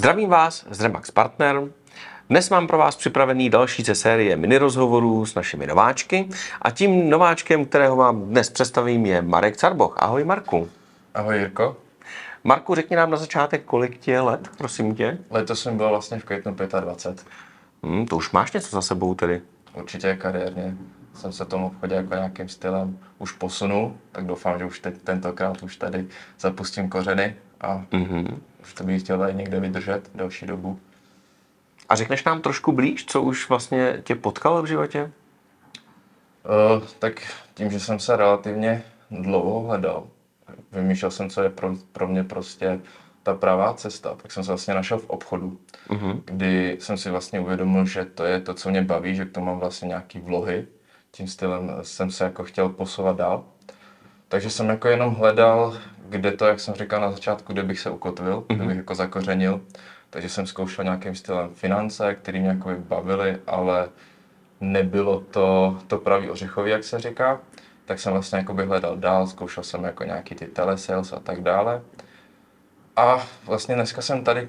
Zdravím vás z Remax Partner. Dnes mám pro vás připravený další ze série mini rozhovorů s našimi nováčky a tím nováčkem, kterého vám dnes představím, je Marek Carboch. Ahoj Marku. Ahoj Jirko. Marku, řekni nám na začátek, kolik ti je let, prosím tě. Letos jsem byl vlastně v květnu 25. To už máš něco za sebou tedy. Určitě kariérně jsem se tomu obchodě jako nějakým stylem už posunul, tak doufám, že už tentokrát už tady zapustím kořeny a už to bych chtěl tady někde vydržet delší dobu. A řekneš nám trošku blíž, co už vlastně tě potkalo v životě? Tak tím, že jsem se relativně dlouho hledal, vymýšlel jsem, co je pro mě prostě ta pravá cesta, tak jsem se vlastně našel v obchodu, kdy jsem si vlastně uvědomil, že to je to, co mě baví, že k tomu mám vlastně nějaký vlohy. Tím stylem jsem se jako chtěl posouvat dál. Takže jsem jako jenom hledal, kde to, jak jsem říkal na začátku, kde bych se ukotvil, kde bych jako zakořenil. Takže jsem zkoušel nějakým stylem finance, které mě jako bavily, ale nebylo to pravý ořechový, jak se říká. Tak jsem vlastně jako bych hledal dál, zkoušel jsem jako nějaký ty telesales a tak dále. A vlastně dneska jsem tady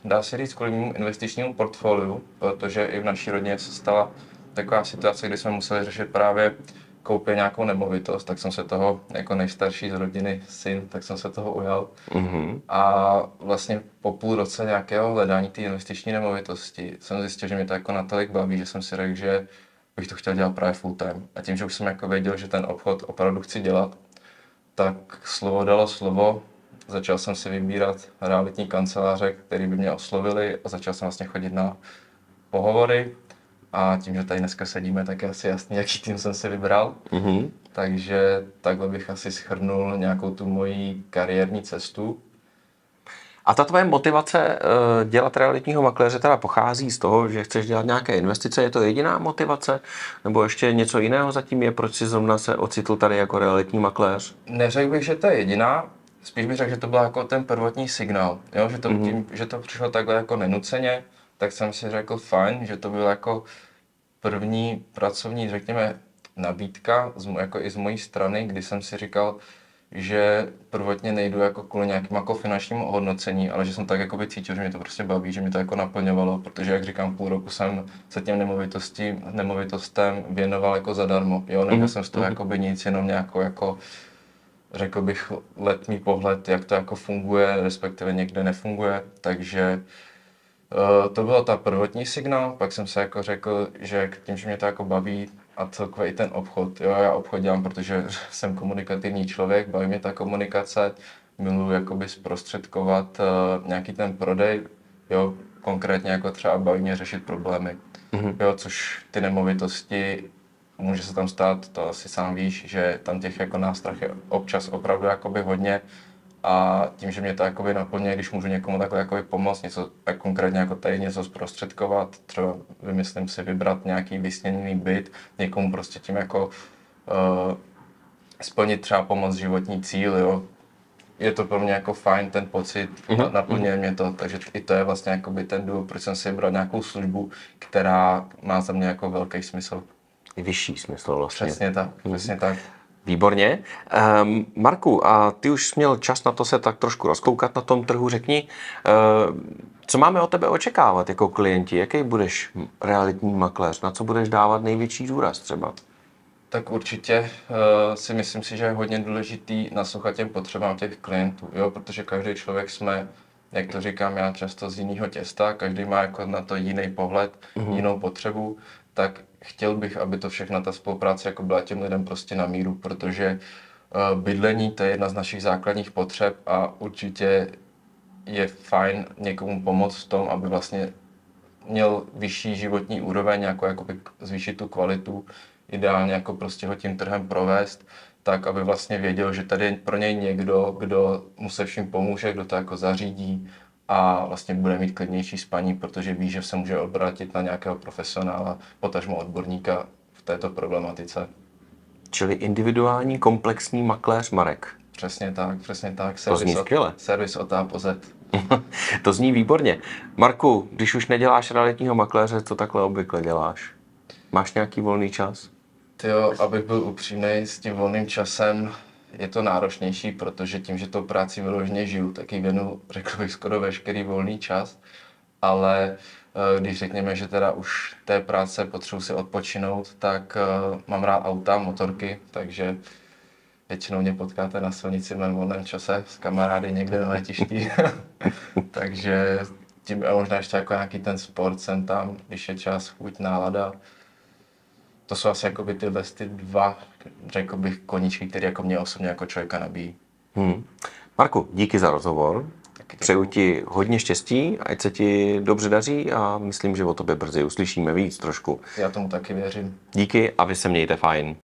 dá se říct, kvůli mému investičnímu portfoliu, protože i v naší rodině se stala taková situace, kdy jsme museli řešit právě koupit nějakou nemovitost, tak jsem se toho, jako nejstarší z rodiny syn, tak jsem se toho ujal. A vlastně po půl roce nějakého hledání té investiční nemovitosti jsem zjistil, že mě to jako natolik baví, že jsem si řekl, že bych to chtěl dělat právě full time. A tím, že už jsem jako věděl, že ten obchod opravdu chci dělat, tak slovo dalo slovo. Začal jsem si vybírat realitní kanceláře, které by mě oslovily a začal jsem vlastně chodit na pohovory. A tím, že tady dneska sedíme, tak je asi jasný, jaký tým jsem si vybral. Takže takhle bych asi shrnul nějakou tu moji kariérní cestu. A ta tvoje motivace dělat realitního makléře teda pochází z toho, že chceš dělat nějaké investice? Je to jediná motivace? Nebo ještě něco jiného zatím je, proč jsi zrovna se ocitl tady jako realitní makléř? Neřekl bych, že to je jediná. Spíš bych řekl, že to byl jako ten prvotní signál. Jo? Že, tím, že to přišlo takhle jako nenuceně, tak jsem si řekl fajn, že to byl jako první pracovní, řekněme, nabídka, jako i z mojí strany, kdy jsem si říkal, že prvotně nejdu jako kvůli nějakým jako finančnímu ohodnocení, ale že jsem tak jako by cítil, že mě to prostě baví, že mě to jako naplňovalo, protože jak říkám, půl roku jsem se těm nemovitostem věnoval jako zadarmo, jo, neměl jsem z toho jako by nic, jenom nějakou jako, řekl bych, letmý pohled, jak to jako funguje, respektive někde nefunguje, takže to byl ta prvotní signál, pak jsem se jako řekl, že tím, že mě to jako baví a celkově i ten obchod, jo, já obchod dělám, protože jsem komunikativní člověk, baví mě ta komunikace, miluji jakoby zprostředkovat nějaký ten prodej, jo, konkrétně jako třeba baví mě řešit problémy, jo, což ty nemovitosti, může se tam stát, to asi sám víš, že tam těch jako nástrah je občas opravdu jakoby hodně. A tím, že mě to jakoby naplňuje, když můžu někomu takhle jakoby pomoct, něco konkrétně jako tady něco zprostředkovat, třeba vymyslím si vybrat nějaký vysněný byt, někomu prostě tím jako splnit třeba pomoct životní cíl, jo. Je to pro mě jako fajn ten pocit, naplňuje mě to, takže i to je vlastně jakoby ten důvod, proč jsem si vybral nějakou službu, která má za mě jako velký smysl. Vyšší smysl vlastně. Přesně tak. Výborně. Marku, a ty už jsi měl čas na to se tak trošku rozkoukat na tom trhu. Řekni, co máme od tebe očekávat jako klienti? Jaký budeš realitní makléř? Na co budeš dávat největší důraz třeba? Tak určitě si myslím si, že je hodně důležitý naslouchat těm potřebám těch klientů, jo? Protože každý člověk jsme, jak to říkám já často, z jiného těsta, každý má jako na to jiný pohled, jinou potřebu, tak chtěl bych, aby to všechna ta spolupráce jako byla těm lidem prostě na míru, protože bydlení to je jedna z našich základních potřeb a určitě je fajn někomu pomoct v tom, aby vlastně měl vyšší životní úroveň, jako zvýšit tu kvalitu, ideálně jako prostě ho tím trhem provést, tak aby vlastně věděl, že tady je pro něj někdo, kdo mu se vším pomůže, kdo to jako zařídí a vlastně bude mít klidnější spaní, protože ví, že se může obrátit na nějakého profesionála, potažmo odborníka v této problematice. Čili individuální komplexní makléř Marek. Přesně tak. To zní skvěle. Servis od A po Z. To zní výborně. Marku, když už neděláš realitního makléře, co takhle obvykle děláš? Máš nějaký volný čas? Tyjo, abych byl upřímnej, s tím volným časem je to náročnější, protože tím, že tou práci vyloženě žiju, tak ji věnu, řekl bych, skoro veškerý volný čas. Ale když řekněme, že teda už té práce potřebuji si odpočinout, tak mám rád auta, motorky, takže většinou mě potkáte na silnici v mém volném čase s kamarády někde na letišti. Takže tím možná ještě jako nějaký ten sport sem tam, když je čas, chuť, nálada. To jsou asi jakoby tyhle ty dva, řekl bych, koníčky, které jako mě osobně jako člověka nabíjí. Marku, díky za rozhovor. Přeju ti hodně štěstí, ať se ti dobře daří a myslím, že o tobě brzy uslyšíme víc trošku. Já tomu taky věřím. Díky a vy se mějte fajn.